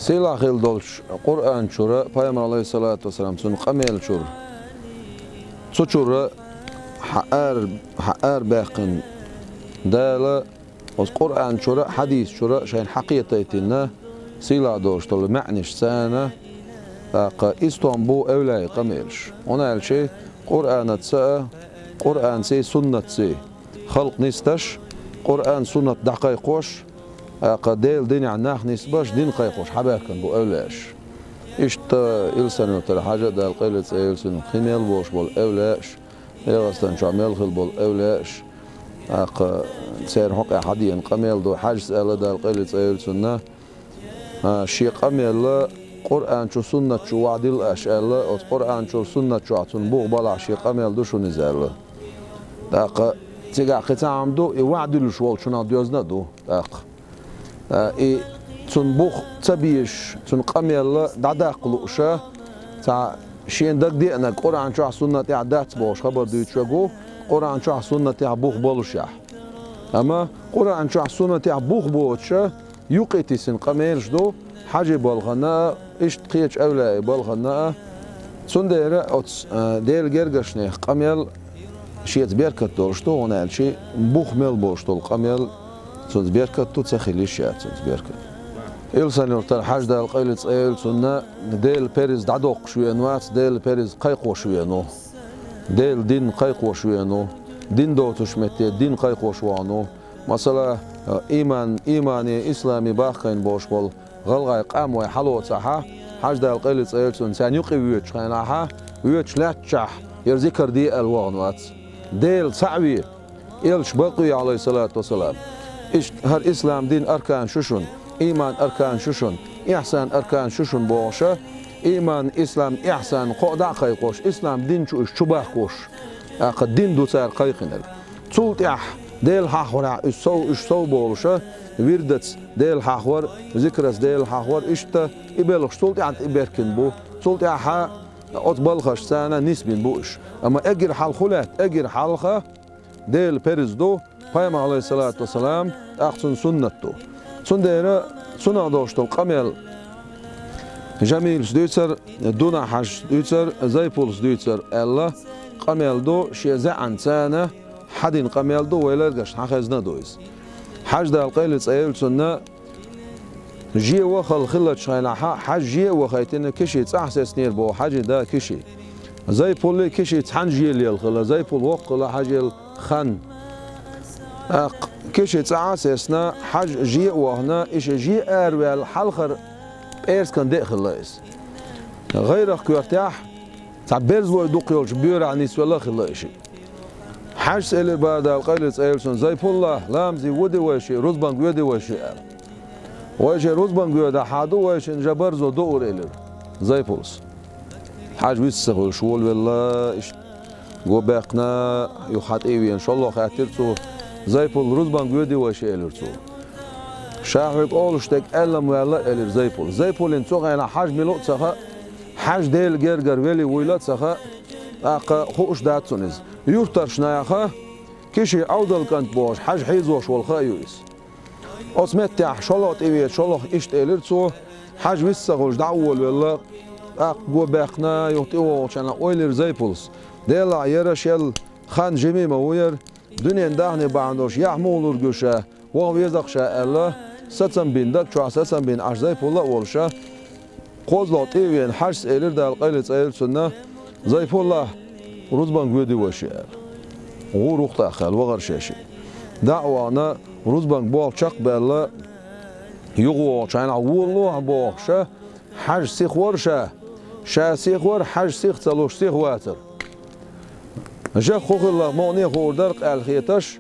سيلا خيل دولش قرآن شورا Peygamber Aleyhisselatü Vesselam sun qamel şur. Suçura حقار باقن دالا وز قرآن شورا حديث شورا شين حقيقتنا سيلا دولش طول معنيش سنة إسطنبول أولاي قميلش ona el şey Kur'an atsa Kur'an sey sünnet sey halk nistaş Kur'an sünnet daqay qoş قديل دين عناخ نسباش دين قيقوش حباكن بو أولاش إشت إلسان وتر حاجة دا القيلة إلسان خميل بوش بول أولاش يغستان شعميل خل بول أولاش سير حقا حديا قميل دو حاج سألا دا القيلة إلسان شي قميل قرآن شو سنة شو وعدل أشأل قرآن شو سنة شو عطن بوغ بلع شي قميل دو شو نزال داق تيقع قطعم دو يوعدل شوال شو ناديوزنا دو داق تون بوخ تبيش تون قميل دعدا قلوشة تاع شين دق دي أنا قرآن شو سنة تاع دات بوش خبر ديت شو قرآن شو سنة تاع بوخ بولشة أما قرآن شو سنة تاع بوخ بولشة يقيتي سن قميلش دو حاجة بالغنا إيش تقيتش أولا بالغنا تون ديرة دير جرجشني قميل شيء تبيركت دورشتو هنا شيء بوخ ميل بوشتو القميل تون تبيركت تو تسخيليش يا تون تبيركت إلسان يرتل حاج دا القيلة إيل سنة ديل بيريز دعدوق شوية نوات ديل بيريز قيقو شوية نو ديل دين قيقو شوية نو دين دوتش متي دين قيقو شوانو مثلا إيماني إسلامي باقين بوش بول غلغاي قام ويحلو صحا حاج دا القيلة إيل سنة سانيوقي ويتش خيناها ويتش لاتشح يرذكر دي الوغنوات ديل سعوي إلش بقي عليه الصلاة والسلام إيش هر إسلام دين أركان شوشون إيمان أركان شوشون إحسان أركان شوشون بوشة إيمان إسلام إحسان قودع قيقوش إسلام دين شو باقوش قد دين دو سار قيقنل تولت إح ديل حاخور إش سو بوشة ويردت ديل حاخور ذكرس ديل حاخور إشتا إبلغش تولت إح إبركن بو تولت إح أطبلخش سنة نسبين بوش أما أجر حال خلات أجر حالخة ديل بيرز دو Peygamber Aleyhisselatü Vesselam أحسن سنته سنديرة سنة دوشتو قميل جميل سديتر دونا حش سديتر زيبول سديتر الله قميل دو شيزع عن سنة حدين قميل دو ويلرجش حخزنا دويس حج دا القيل تسأل سنة جي وخل خلت شاينا حج جي وخيتنا كشي تحسس نير بو حج دا كشي زيبول كشي تحن جي اللي الخلا زيبول وقلا حج الخن كشي تعاسسنا حج جي وهنا إيش جي أروي الحلخر بيرس كان داخل لايس غير كيرتاح تعبيرز ويدوق يولش بيور عن يسوى خلا إشي حج سأل بعد القيل سألسون زي الله لامزي ودي وشي رزبان ودي وشي وشي رزبان ودي حادو وشي جبرزو دور إلر زي بولس حج ويسخل شول والله إيش جو باقنا يحط إيوي إن شاء الله خاطرتو زيبول رزبان جودي وشي إلرتو شاهد أولشتك ألم ولا إلر زيبول إن سوق أنا حاج ملوت سخا حاج ديل جرجر ولي ويلات سخا خوش داتسونيز يورترش نايخا كيشي أودل كانت بوش حاج حيزوش والخايويس أسمت تاع شلوت إيوي شلوخ إشت إلرتو حاج ويسخوش دعول ولا جو باقنا يوتيو شنا أويلر زيبولس ديل يرشل خان جميع موير دنيا دهني بعندوش يحمولور جوشة وهو يزقشة الله ستن بين دك شو ستن بين عشرة فولا ولشة قوزلات إيوين حرس إيلر ده القيلة إيل سنة زي فولا رزبان جودي وشيء وروح تأخل وغير شيء دعوانا رزبان بوال شق بالله يغوا شان عولوه بوخشة حج سيخ ورشة شا سيخ ور حج سيخ تلوش سيخ واتر جا خوخ الله موني خور درق الخيتش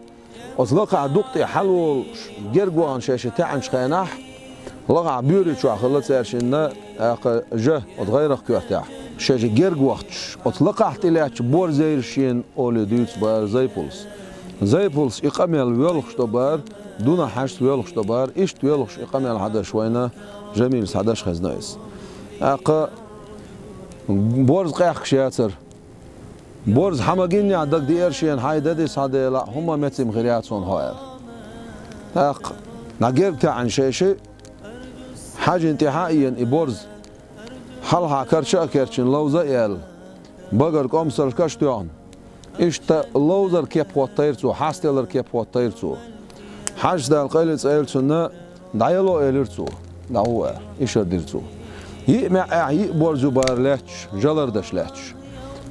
أطلق دقتي حلو جرجوان شاشة تاعن شخيناح لقى بيوري شو خلت سيرشنا جا أتغير كيرتاح شاشة جرجواتش أطلق احتلاش بور زيرشين أولي دوتس بار زي بولس إقامة الويلخ شتبار دون حاجة ويلخ شتبار إيش ويلخ إقامة هذا شوينا جميل سعداش خزنايس بورز قيح شياتر بورز حماجيني عندك دي إرشين هاي داديس هذا لا هم متم غرياتون هاير نجيب تاعن شيء حاجة انتهائيا إبرز حلها كرشا كرشن لوزا يال بقر قمصر كشتيان إشتا لوزر كيب وطيرتو حاستيلر كيب وطيرتو حاج دال قيلت أيلتنا دايلو أيلرتو دعوة إيشر ديرتو يمع برزو بارلاتش جلر دشلاتش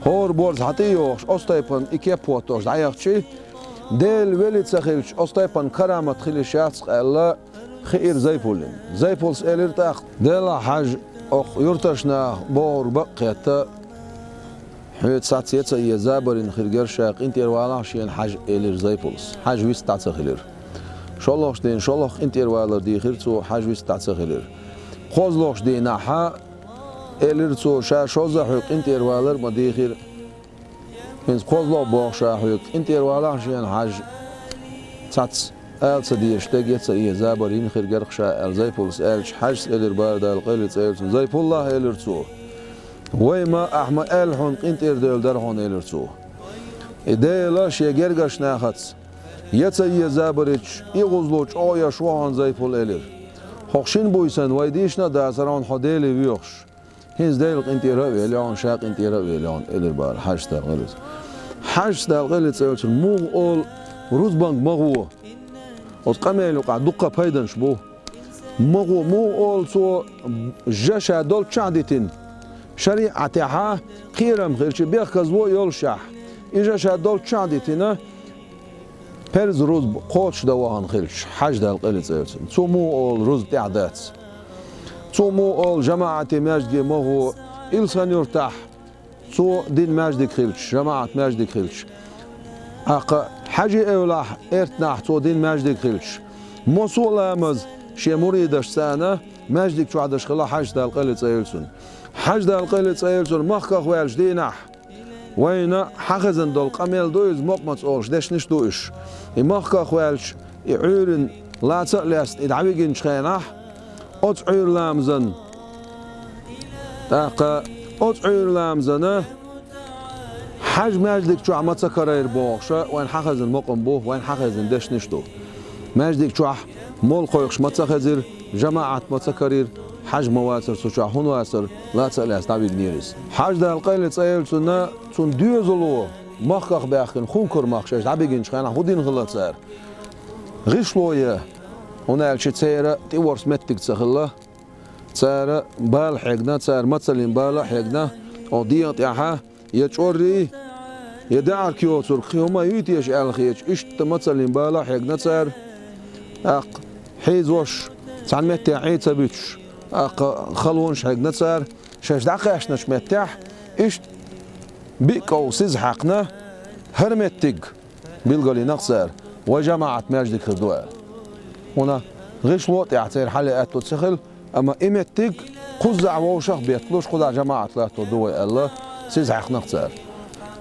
هور برز حتيوش أستيبن إكيب وطوش دعيقشي ديل ولي تسخيلش أستيبن كرامة خليشاتس الله خير زيبولين زيبولس أيلرتاق ديلا حاج أخ يرتشنا بور بقيتا حيت ساعتيتا يزابرين خير شاق انت يروالا شين حاج إيلر زيبولس حاج ويس تعتخيلر شالوش دين شالوخ انت يروالر دي خيرتو حاج ويس تعتخيلر خوزلوش دي ناحا إيلرتو شوزا حيق انت يروالر ما دي خير هنز خوزلو بوخشا حيق انت يروالا شين حاج تاتس ألسا ديشتاق يتسا يزابرين خير قرقشا الزيبولس ألش حاج إيلر باردا القيلت ألسن زيب الله إيلرتو ويما أحمى ألحون قنت إردل درحون إيلرتو إدايلا شي قرقش ناخدس يتسا يزابريش إغزلوش أويا شوهان زيبول إيلر خوخشين بويسان ويديشنا داسران حديلي ويوخش هنز دايل قنت إرابي إليون شاق قنت إرابي إليون إيلر بار حاج تال غلط حاج تال غلط ألسن موغ أول روزبانك مغوه وتقاميلو قاعد دقة بايدن شبوه مغو مو أول سو جاشا دول تشعدتين شريعتها قيرم خيرش بيخزو يولشح إجا شادول تشعدتين برز روز قوتش دواهن خيرش حاج دال قلت ألسن سو مو أول روز تعدات سو مو أول جماعة ماجدي مغو إلسان يرتاح سو دين ماجدك خيرش جماعة ماجدك خيرش أق حاجة أولاح إرتناح تو دين ماجدك خيرش موصول أمز شي مريدش سنة ماجدك شو عدش خلا حاج دال قلت ألسن حاج دال قلت ألسن مخك خوالش دينح وين حخزن دول قميل دويز مقمت أولش دش نش دويش مخك خوالش يعيرن لا تقلست إدعويجن شخينح أتعير لامزن أق أتعير لامزن حاج ماجدك شو عم تسكرير بوخشة وين حخزن مقم بوه وين حخزن دش نش دو ماجدك شو مول قويقش متسخزر جماعة متسكرير حاج مواسر سوشا هون واسر لا تسأل تعبيد نيرس حاج ده القيل تسأل سنة سن ديوزلو مخخ باخن خونكر مخشش تعبيدين شخانا هودين غلط سار غشلوية هنا الشي تسيرة تيورس متك تسخلا تسارة بال حقنا تسار متسلين بال حقنا او ديات ياها يتشوري يدعر كيوتر خيوما يتيش الخيش اشت متسلين بال حقنا تسار اق حيز وش تعال متى عيد سبيتش خلونش حق نصر شاش دقيقش نش متاح إيش بيكو سيز حقنا هرمتك بالقولي نقصر وجماعة ماجدك خدوها هنا غيش وقت يعتير حلقات تسخل أما إمتك قزع ووشخ بيطلوش قزع جماعة لا تدوي الله سيز حق نقصر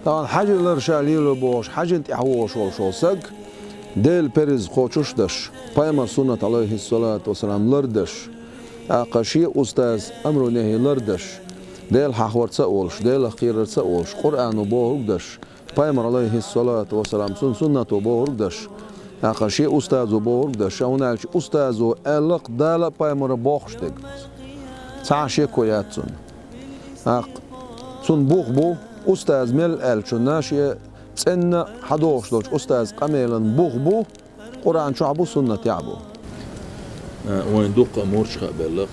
طبعا حاجة الرشالي لبوش حاجة انت حوش وشوسك ديل بيرز خوشوش دش بايما سنة عليه الصلاة والسلام لردش أقشي أستاذ أمر نهي لردش ديل حخور تسأولش ديل خير تسأولش قرآن وبوهردش بايمر عليه الصلاة والسلام سنة وبوهردش أقشي أستاذ وبوهردش هنالش أستاذ وألق دال بايمر بوخشتك تعشي كوياتون أق سن بوخ بو أستاذ مل ألشو ناشي سن حدوش دوش أستاذ قميلا بوخ بو قرآن شعبو سنة يعبو وين دوق أمورش خبالق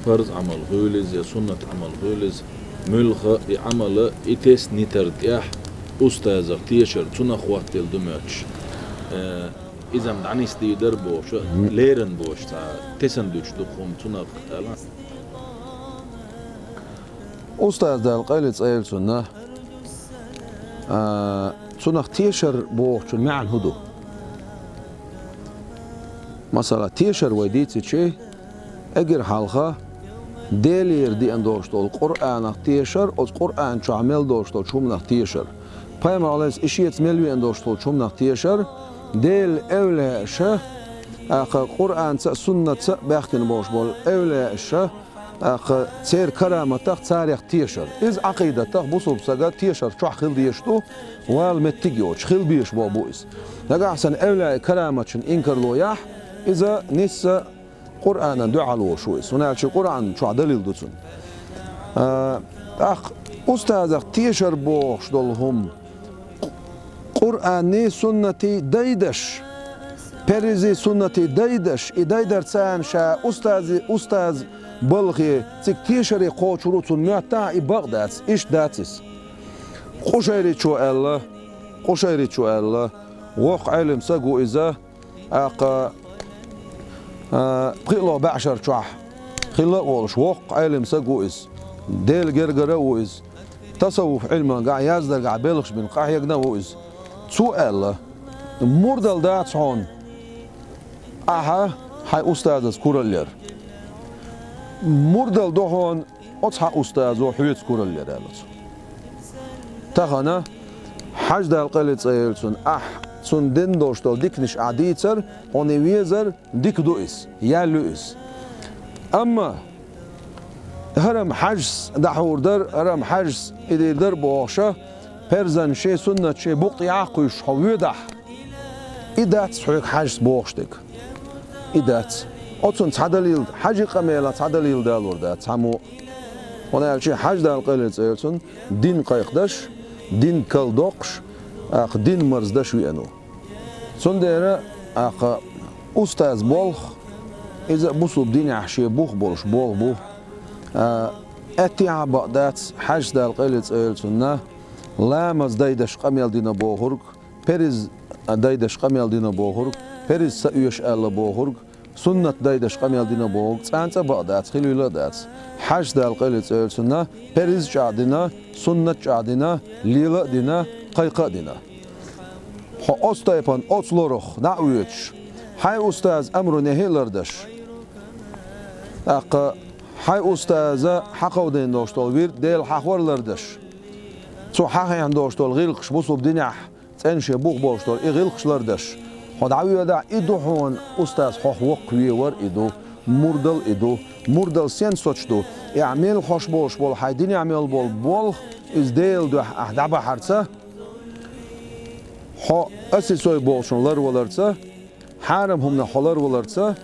فرض عمل غولز يا سنة عمل غولز ملخ عمل إتس نترتيح أستاذ تيشر تنا خوات الدماتش إذا مدعني استيدر بوش ليرن بوش تسندوش دخوم تنا قتالا أستاذ دال قيلت أيل سنة تنا تيشر بوش معن هدو مثلا تيشر ويديتي شيء اجر حلقه ديلير دي اندوشتول قرآن تيشر او قرآن شو عمل دوشتول شو من تيشر بايمر عليس اشيت ملوي اندوشتول شو من تيشر ديل اولى شه قرآن سنة باختن بوش بول اولى شه تير كرامة تاريخ تيشر إذ عقيدة بوصل بسجا تيشر شو خل ديشتو والمتجيوش خل بيش بابويس لقى أحسن أولى كرامة إنكر لوياح إذا نسا قرآن دعاء وشويس هنا شيء قرآن شو دليل دوتون أخ أستاذ تيشر بوش دولهم قرآني سنتي دايدش بريزي سنتي دايدش إدايدر تسان شا أستاذ بلغي تك تيشري قوش روتون ميتا إبغداتس إيش داتس قشيري شو الله وق علم سقو إذا قيلو بعشر شح خلا والش وق علم سقو إز ديل جرجرة وإز تصوف علم قاع يزدر قاع بلغش بين قاع يقنا وإز سؤال مردل دات هون أها هاي أستاذ كورلير مردل دهون أتصح أستاذ وحيد كورلير قالت تخنا حج دال قلت سيلسون سون دين دوشتو ديكنش عديتر ونويزر ديك دوئس يالوئس أما هرم حجز دحور در هرم حجز إدير در بوشة برزن شي سنة شي بوقت يعقش حويدح إدات حيك حجز بوشتك إدات أتون تعدليل حجي قميلة تعدليل دالور دات سامو ونال شي حج دال قلت سيلسون دين قيقدش دين كالدوقش دين مرزدش ويانو سنديرة أستاذ بولخ إذا بوصل دين عشي بوخ بولش بوخ أتيع بقدات حج دال قلت سيلسون لا مز دايدش قميل دينا بوخرق بريز دايدش قميل دينا بوخرق بريز سأيش ألا بوخرق سنة دايدش قميل دينا بوخرق سانتا بقدات خلولا دات حج دال قلت سيلسون بريز جادنا سنة جادنا ليلا دينا قيقا دينا خو أستايبان أطلورخ نعويتش هاي أستاذ أمرو نهيلردش هاي أستاذ حقو دين دوشتول وير ديل حقورلردش سو حقي عندوشتول غيلقش بوصل دينيح تنشي بوخ بوشتول غيلقش لردش خو دعوية دا إدو هون أستاذ حق وقوي ور إدو مردل سين سوچدو يعمل خوش بوش بول حيدين يعمل بول إز ديل دو أحدابا حرسة خو أسي سوي بولشون لر ولرسة حارم هم نحولر ولرسة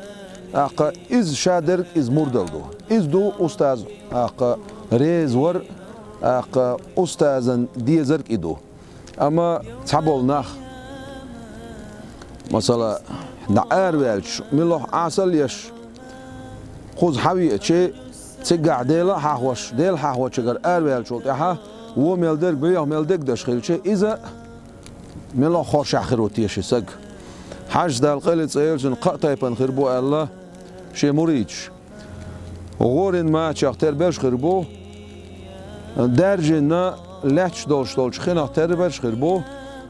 إز شادر إز مردل دو إز دو أستاذ ريز ور أستاذن ديزرك إدو أما تحبول ناخ مثلا نعار ويلش ملوح عسل يش خوز حوي شيء تقع ديلا حاوش ديل حاوش شجر أرويل شولت ياها وميلدك بيا ميلدك دش خيل شيء إذا ملا خارش آخروتي شيء سج حج دال قلت سيرجن قطعي بنخربو الله شيء مريج غورن ما تشختر بش خربو درجنا لاتش دولش خنا تر بش خربو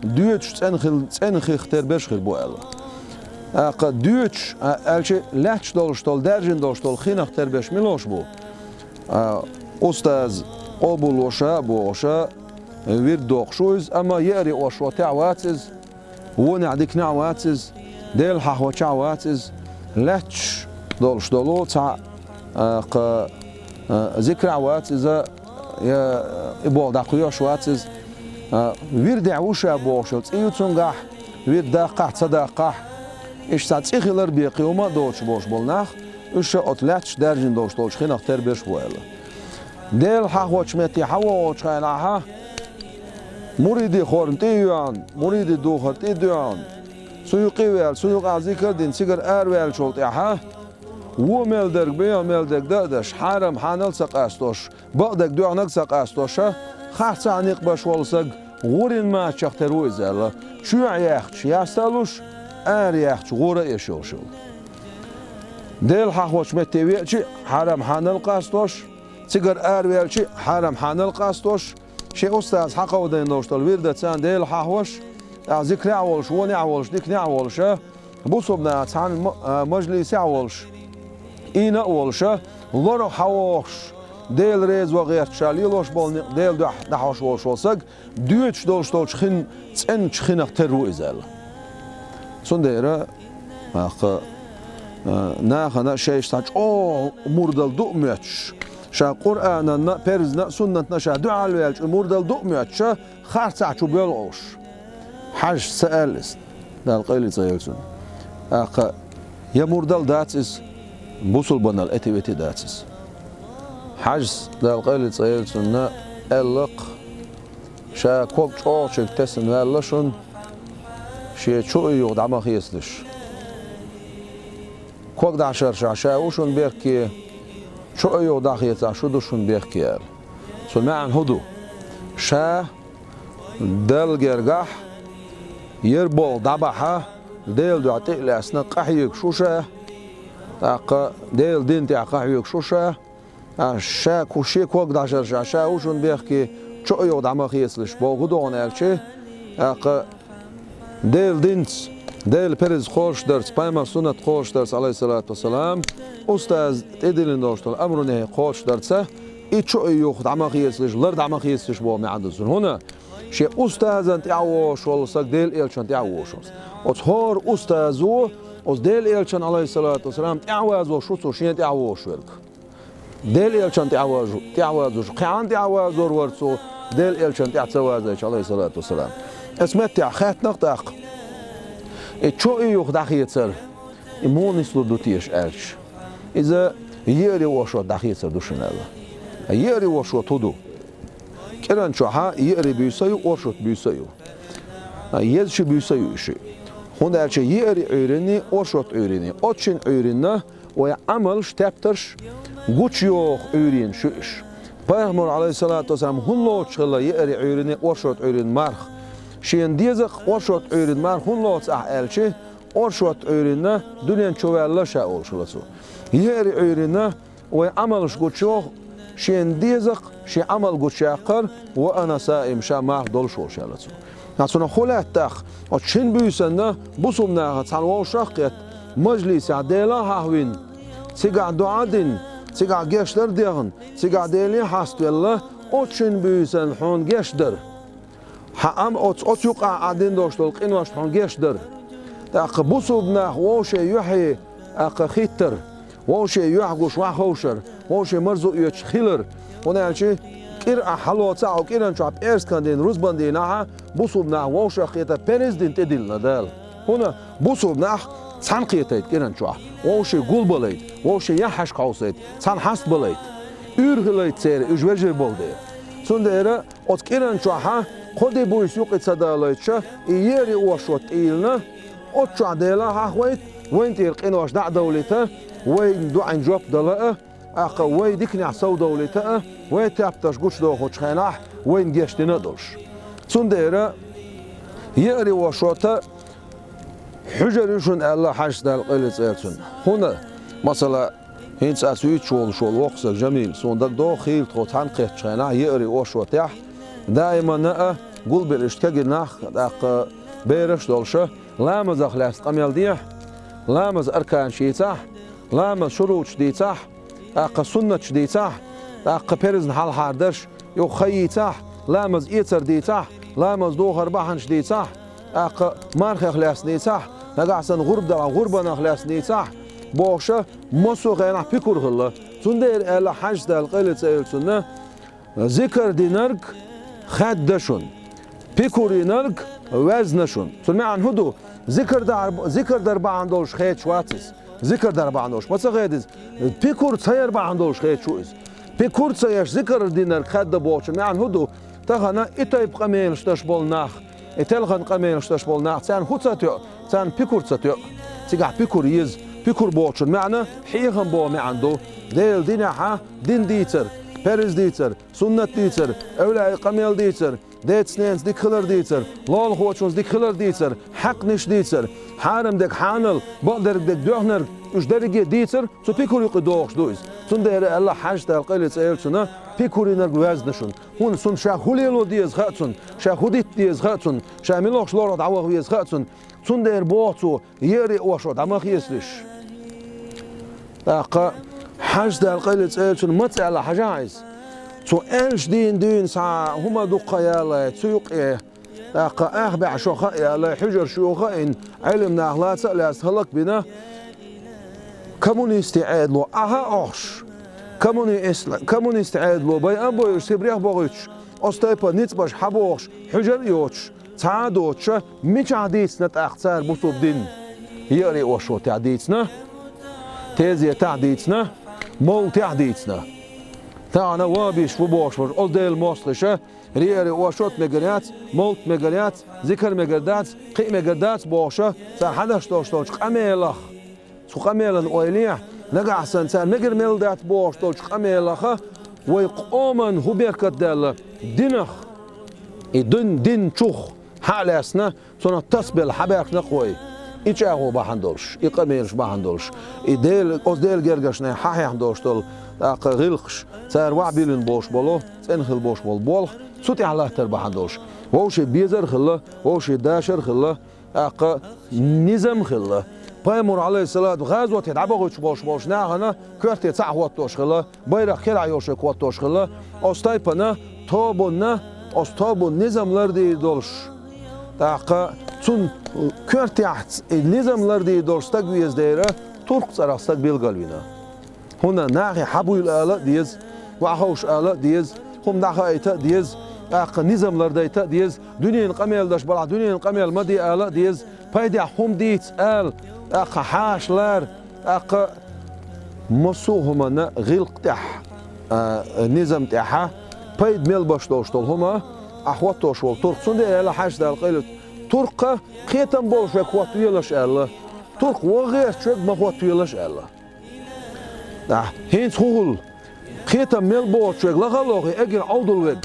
دوتش تنخل اختر بش خربو الله دوتش الشيء لاتش دولش درجن دولش خنا اختر بش ملوش بو أستاذ قبول وشا بوشا ويرد وخشوز أما يأري وشوا تعواتز ونعدك نعواتز ديل حوا تعواتز لاتش دولش دولو تاع ذكر عواتز يا إبوال دقيقة شواتز ويرد عوشا بوشا تيوتسونجح ويرد دقح تصدقح إيش تاتسيخي لربيقي وما دوش بوش بولناخ إيش أطلعش درجن دوش دولش خينا اختار بيش بويلا ديل حاوش متي حاوش خيلاها مريدي خورنتيان مريدي دوخرتي ديان سويقي ويل سويق عزيكر دين سيجر ويل شولت ياها وميلدك بيا ميلدك دادش حرم حانل سقاستوش بقدك دوعنك سقاستوش خاص عنيق باش والسق غورين ما تشخترو إزالا شو يحش يستالوش يحش غورة يشوشو ديل حاوش متي ويلشي حرم حانل قاستوش سيجر ويلشي حرم حانل قاستوش شيء أستاذ حقه ودين دوشتل ويرد تسان ديل حاوش ذكر عولش وني عولش ديك نعولش بوصبنا تسان مجلس عولش إينا عولش لورو حاوش ديل ريز وغير تشاليلوش بول ديل دحوش وش وسق دوتش دوشتلش خن تسن خن اخترو إزال سنديرة ناخنا شيء تاج مردل دوميتش شا قرآن برزنا سنة نشا دعاء الوالج مردل دوميتش خارج شو بيلوش حج سألس دال قيل زيلسون يا مردل داتس بوصل بنا الأتي داتس حجز دالقيل تصير سنة ألق شا كوب شوشك تسن والشون شيء شو يود عم خيسلش كوب دعشر شا وشون بيحكي شو يود خيس شو دوشون بيحكي سمع عن هدو شا دل جرجح يربول دبحة ديل دعتي لأسنا قحيك شو شا تاق ديل دين تاع قحيك شو شا شا كوشي كوب دعشر شا وشون بيحكي شو يود عم خيسلش بوغدون ألشي تاق ديل دينس ديل بيرز خوش درس بايمر سنة خوش درس عليه الصلاة والسلام أستاذ تدلين دوشتل أمر نهي خوش درسه إيشو يوخد عمخيسلش لرد عمخيسلش بو معندسون هنا شيء أستاذ أنت عوش والله سك ديل إلشان تعوش أتهار أستاذو أس ديل إلشان عليه الصلاة والسلام تعوازو شو شين تعوش ولك ديل إلشان تعوازو قيان تعوازو ورسو ديل إلشان تعوازو عليه الصلاة والسلام اسمت تاع خات نقطق إيشو يوخد عخيسر إمون يسلو دوتيش أرش إذا يري وشو دخيسر دوشنال يري وشو تودو كران شوها يري بيسيو وشوت بيسيو يزش بيسيو شيء هنا شيء يري أوريني وشوت أوريني أتشين أورينا ويعمل شتبترش قوتشيوخ أورين شوش بيغمر عليه الصلاة والسلام هنلوش خلا يري أوريني وشوت أورين مارخ شين ديزق وشوت أورين مارخ هنلوش أحالشي وشوت أورينا دنيا شوال شاول شلسو يري أورينا ويعمل قوتشيوخ شين ديزق شي عمل قد شاقر وأنا سائم شا ماخ دول شو شالتو نحن خلات تاخ وشين بيسنا بصمنا تسالوا شاقيت مجلس عديلا هاوين سيقع دعادين سيقع جيشدر ديغن سيقع ديلي حاستو الله وشين بيسن حون جيشدر حام أوت يقع عدين دوشتل قينواش حون جيشدر تاق بصمنا وشي يحيي أق خيتر وشي يحقوش وحوشر وشي مرزو يوش خيلر ونالشي كير حلو تاعو كيران شعب إيرس كان دين روزبان دينها بوصوبنا ووشا خيتا بيريز دين تدل ندال هنا بوصوبنا تسان خيتايت كيران شعب ووشي قول بليت ووشي يحش قوسيت تسان حست بليت ürgüleyt seyre üjverjir boldu. Sondere ot kiran çaha khodi bu isyuq itsadaleytşa yeri oşot ilna ot çadela hahwayt وين تلقين واش دع دولته وين دعن جوب دلاء اقا وين ديكني عصو دولته وين تابتش قوش دو خوش خيناح وين جيشت ندلش sondere يري وشوتا حجر يشون الله حاج دال قلت ايرتون هنا مثلا هينس اسويت شول وقصل جميل صندق دو خيل تروتان قيت شينا يري وشوتا دائما نا قول بالاشتكاج ناخ داق بيرش دولشه لامز اخلاص قميل ديه لامز اركان شيتاح لامز شروط شديتاح اق سنه شديتاح اق بيرزن حال حاردش يو خيتاح لامز ايتر ديتاح لامز دوغر بحن شديتاح اق مارخ اخلاص ديتاح نقعسن غرب غربا اخلاص ديتاح بوشه مسو غينا فكر الله سندير الا حج دال قلت سنه ذكر دينرك خدشون بيكورينرك وزنشون سمع عن هدو ذكر در باندوش خيت شواتس ذكر در باندوش ما تغيدز بيكور تسير باندوش خيت شوز بيكور تسير ذكر دينر خد بوش مع عن هدو تغنا ايتايب قميل شتاش بولناخ اتلغن قميل شتاش بولناخ تان خوتاتو تان بيكور تاتو تيغا بيكور يز بيكور بوش معنا حيغن بو ما عنده ديل دينها دين ديتر بيرز ديتر سنة ديتر اولا قميل ديتر ديت سنينز دي كلر ديتر لول خوتشونز دي كلر ديتر حق نش ديتر حارم دك حانل بقدر دك دوغنر اش درجه ديتر سو بيكوري قدوخش دوز سون دير الله حاج تاع قيلت ايلسنا بيكوري نر وزنشون هون سون شاخوليلو ديز خاتون شاخوديت ديز خاتون شاميلوخش لورد عوغ ويز خاتون سون دير بوتو يري اوشو دما خيسلش تاق حاج تاع قيلت ايلسن مت على حجايز تو انش دين ساعة هما دقيا لا تسوق ايه تاق اخبع شوخا لا حجر شوخا ان علمنا لا تسأل هلك بنا كمونيست عاد لو اها اوش كمونيست عاد لو باي ابو سيبريخ بوغيتش استايبا نيتباش حبوش حجر يوتش تعادوتش ميش عديتنا تاختار بوصوب دين يري اوشو تعديتنا تيزي تعديتنا مول تعديتنا تاعنا وابيش وبوش أول ديل موصلشة ريري وشوت مجريات مولت مجريات ذكر مجردات قي مجردات بوشة سان حدش توش قميلخ سو قميلن أويليح نقع سان مجر ميلدات بوش توش قميلخ ويقومن هو بيركت دال دينخ دين تشوخ حالسنا سون تسبل حباك نقوي إيشاهو بحندولش إقاميرش بحندولش إديل أصديل جرجشنا حاحي حندولش تول غلقش سار وعبيلن بوش بولو سنخل بوش بول سوتي على تر بحندولش ووش بيزر خلا ووش داشر خلا نظام خلا بايمور عليه الصلاة غازوة تدعبغوش بوش ناغنا كرتي تعوات توش خلا بايرق كلا يوش كوات توش خلا أستايبنا توبنا أستابو نظامlar deyildiler. Daqa tun körtyaht nizamlar deyildiler. Stag viyezdeyre Turk saraqstag belgalvina. Huna nahi habul ala diyiz, vahoş ala diyiz, hum daqa ayta diyiz, daqa nizamlar dayta diyiz, dünyanın qameldaş bala, dünyanın qamel madi ala diyiz, payda hum deyit al, daqa haşlar, daqa musuhumana gilqtah nizam taha بايد ميل باش توشتول هما أحوات توشول ترك سندي إلى حاجة القيلة ترك خيتم باش يقوات ويلاش الله ترك وغير شيء ما قوات ويلاش الله هين سهول خيتم ميل باش لا غلوغي أجر عودل وج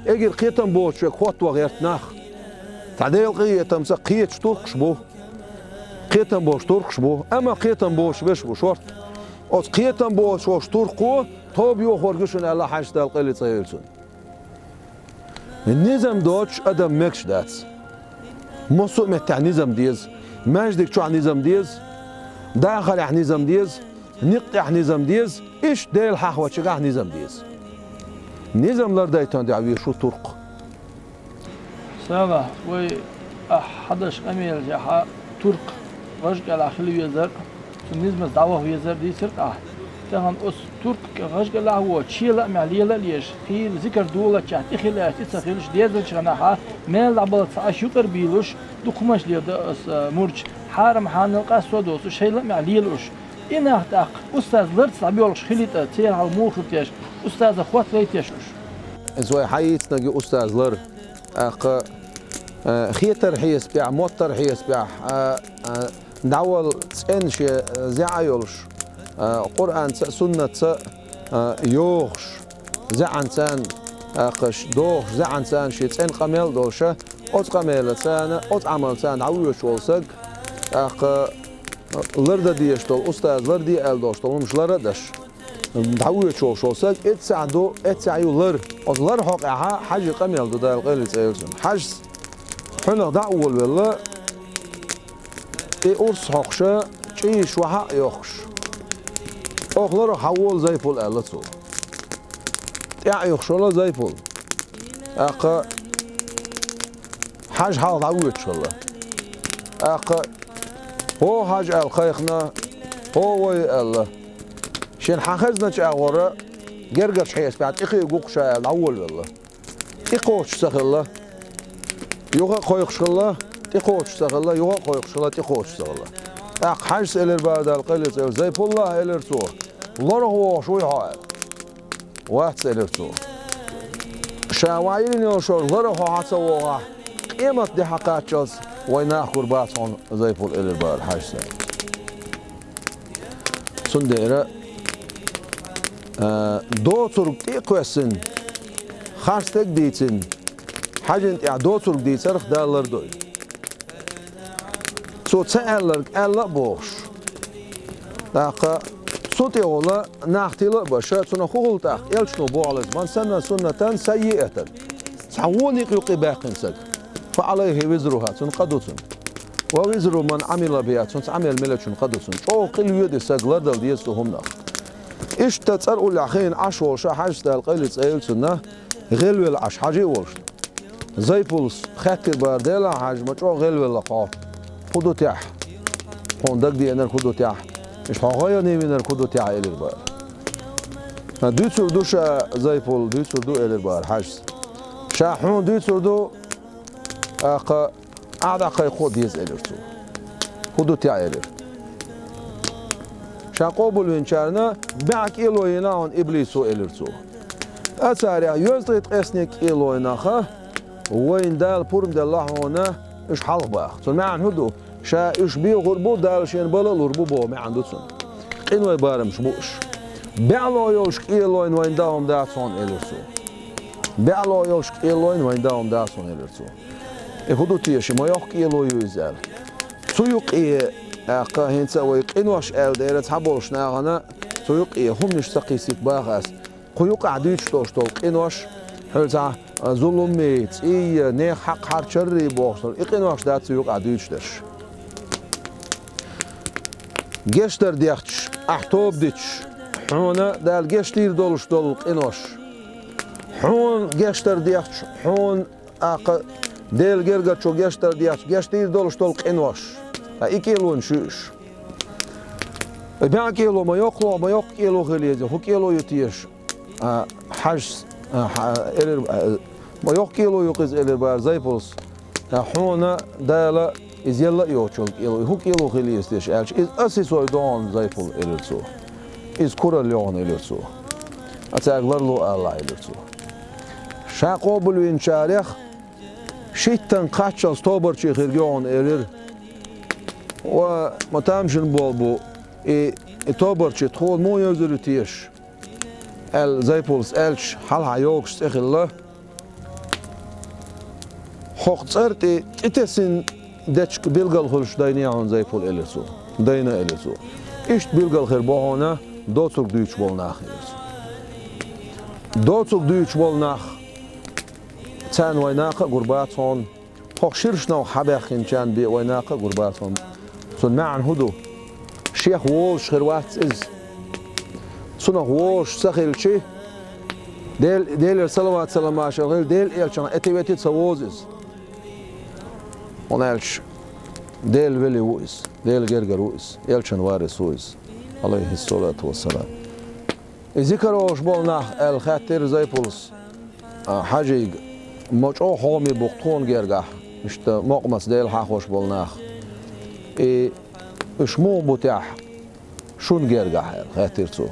أجر خيتم باش يقوات وغير ناخ تعديل خيتم سقيت ترك شبو خيتم باش ترك شبو أما خيتم باش بيش بشورت أو خيتم باش وش تركو توب يخورجشون على حاجة القلة صيلسون. النظام دوتش أدم مكش دات. مصو متع نظام ديز. ماجدك شو عن نظام ديز. داخل عن نظام ديز. نقطع عن نظام ديز. إيش ديل حاحوة شجع نظام ديز. نظام لردايتان دعوي شو طرق. سامع وي حدش أمير جاها ترك رجع على خليه يزر. النظام دعوه يزر دي سرقة. تهان أس ترك رجع له هو تشيل معليلا ليش في ذكر دولة جات إخلاص إستخيلش ديزل شغناها مال عبالة عاش يقر بيلوش دقمش ليد أس مرج حارم حان القاسو دوس شيء معليلوش إنه تأق أستاذ لرت صعبيولش خليت تير على الموخ تيش أستاذ أخوات ليتيشوش إزواي حيت نجي أستاذ لر خيتر حيس بيع موتر حيس بيع دعوة تسأنش زعيولش قرآن سنة يوخش زعنسان قش دوخ زعنسان شيء تسن قميل دوشة أوت قميل سنة أوت عمل سنة عويش والسق لرد ديشتول أستاذ لردي أل دوشتول مش لردش عويش والسق اتساعدو اتساعيو لر أوت لر حقها حاجة قميل ده القلة سيلسون حاج حنا دعوة بالله أورس حقشة شيء شوها يوخش أخلره حول زي فل الله سو يا يخشله زي فل حاج حال عويت شله هو حاج الخيخنا هو وي الله شين حخزنا شاورا جرجش حيس بعد إخي يقوق شاء الأول والله إقوش سخله يوغا خيخ شله تقوش سخله يوغا خيخ شله تقوش سخله حاج سألر بعد القلة زي فل الله إلر سو الله هو شوي حال واحد سألر سو شاوعين يوشور الله هو حسوا قيمة دي حقات جز ويناخر باتون زي فل إلر بعد حاج سأل سنديرة دو ترك تيقوسن خارستك ديتن حاجة انت دو ترك ديت سرخ دالر دوي سو تسألك ألا بوش داقا صوتي ولا ناختيلا باشا سنة خول تاخ يلشنو بوعلز من سنة سيئة تعوني يقي باقين سك فعليه وزرها تنقدوتن ووزر من عمل بها تنعمل ملتشن قدوتن شو قل يدي سك لردل ديستو هم ناخ إيش تتسأل لحين عشو شا حاجة القيلة سيلسنا غلو العش حاجة ورش زي بولس خاكر بارديلا حاجة مجو غلو اللقاء خدو تاح هوندك دي أنا خدو تاح مش حقايا نيمين الخدو تاح إلى البار دو سردو شا زي بول دو سردو إلى البار حاجز شاحون دو سردو قاعد قاي خود يز إلى خدو تاح إلى شاقوبل وينشارنا بعك إلوينا عن إبليسو إلرسو أسارع يزرت قسنك إلوينا خا وين دال بورم دال الله هنا إيش حلق باخ سن ما عن هدو شا إيش بي غربو دال شين بلا الغربو بو ما عنده سن قنوي بارم شبوش بعلو يوشك إلوين وين داهم داسون إلرسو بعلو يوشك إلوين وين داهم داسون إلرسو هدو تيشي ما يوك إلو يزال سويق إيه هين سوي قنوش آل ديرت حبولش ناغنا سويق إيه هم نش سقيسيك باغاس قيوق عديش توش تول قنوش حلتا ظلميت إيه نيخ حق حر شري بوصل قنوش دات سويق عديش درش جشتر ديختش أحتوب ديتش حونا دال جشتير دولش دول قنوش حون جشتر ديختش حون ديل جرجر شو جشتر ديختش جشتير دولش دول قنوش إكيلون شوش بيع كيلو ما يقلو ما يق كيلو غليظ هو كيلو يتيش حجز ما يق كيلو يقز إلى بار زي بولس حونا دالا إز يلا يوتشل كيلو هو كيلو غليظ تيش إلش إز أسيسوي دون زي بول إلرسو إز كورا ليون إلرسو أتاغلر لو الله إلرسو شاقوبل وينشاريخ شيتن قاتشل ستوبر شي خيرجون إلر ومتامشن بولبو توبر شي تخول مو يزر تيش ال زي بولس الش حال هايوكس اخلا خوق صرتي اتسن دچ بيلغل خلش داينيان زي بول السو داينا السو ايش بيلغل خير بوهنا دوتوك دويچ بولناخ دوتوك دويچ بولناخ تان ويناقه قرباتون خوق شيرشنو حباخين كان بي ويناقه قرباتون سن معن هدو شيخ وولش خروات إز سنة وولش سخيل شيء ديل الصلوات سلام عشان غير ديل إلشان أتيبتي تصوز إز ونالش ديل ولي وإز ديل جرجر وإز إلشان وارث وإز عليه الصلاة والسلام ذكروش بولناخ الخاتر زي بولس حاجة مجو حامي بقطون جرجح مش مقمص ديل حاخوش بولناخ إيش مو متاح شون جرجح خاطر سو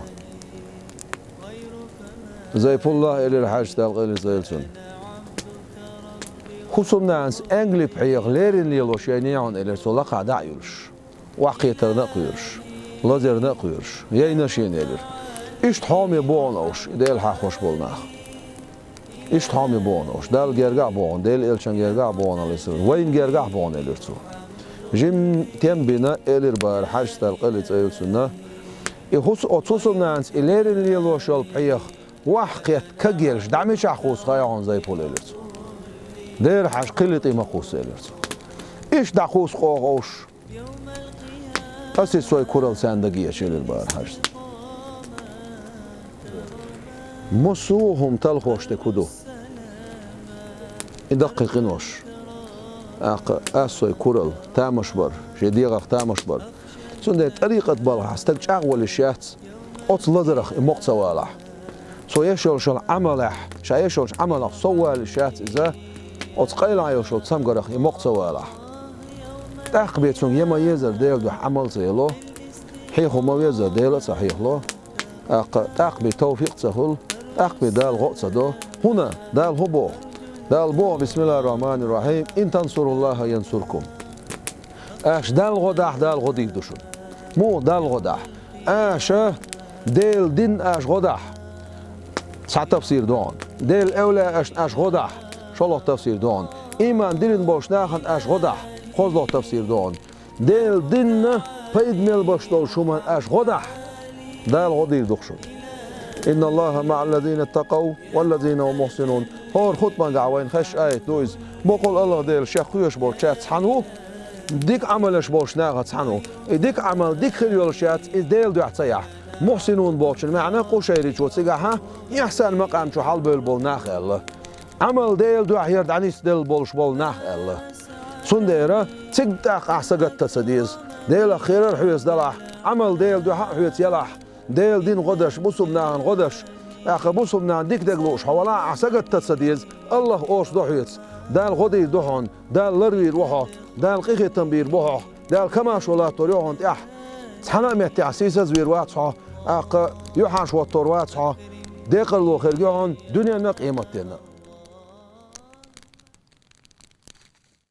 زي بالله إلى الحاج تلقي زيلسون خصوصا ناس أنجلي بحيغ ليرين ليلو شينيان إلى سولا قاعد يلش وقيتر نقيرش لازر نقيرش يينا شين إلر إيش حامي بونوش ديل حاخوش بولناخ إيش حامي بونوش دال جرجح بون ديل إلشان جرجح بون على سر وين جرجح بون إلر سو جيم تيم بنا إلر بار حاج تلقي زيلسون يخص أتصل ناس إليرين ليلو شال بحيغ وحقيت كجيرش دعمش أخوص خيان زي بول إلرسو دير حاج قلة إما خوص إلرسو إيش دعخوص خوش أسي سوي كورال ساندقية شيل البار حاج مسوهم تلخوش تكودو يدقق نوش أسوي كورال تامشبر جديغ تامشبر سنده طريقة بالها استجع أول الشيات أطل لدرخ مقصى والح سو يشول عملح شايشول عملح سوال الشات إذا أتقيل عيشول سمجرخ مقصى والح تقبيتون يما يزر ديل دو عمل زيلو حيخو ما يزر ديل صحيح له تقبي توفيق سهل تقبي دال غطس دو هنا دال هبو دال بو بسم الله الرحمن الرحيم إن تنصروا الله ينصركم اش دال غداح دال غديك دوشون مو دال غداح اش ديل دين اش غداح ساعة تفسير دون ديل أولى اش غداح شلون تفسير دون إيمان دين باش ناخن اش غداح خذ تفسير دون ديل دين فيد ميل باش دول شومان اش غداح دال غديك دوشون إن الله مع الذين اتقوا والذين هم محسنون هور خطبان قعوين خش آية دويز بقول الله ديل شيخوش بوشات حنو ديك عملش باش ناغت حنو ديك عمل ديك خيولشات ديل دو احتياح محسنون باش المعنى قوشيري شو تسيقها يحسن مقام شو حال بول ناخ الله عمل ديل دو احير دعنيس ديل بولش بول ناخ الله سنديرة تقدق احسقت تسديز ديل خير الحويس دلح عمل ديل دو حويس يلح ديل دين غدش بوسم ناهن غدش اخ بوسم ناهن ديك دقلوش حوالا احسقت تسديز الله اوش دو حويس دال غدي دوحون دال لروي روحه دال قيخي تنبير بوحه دال كماش ولا طريقهم تح تحنا متي عسيسة زوير واتها أق يحاش وطور واتها دقل وخرجون دنيا نقيمتنا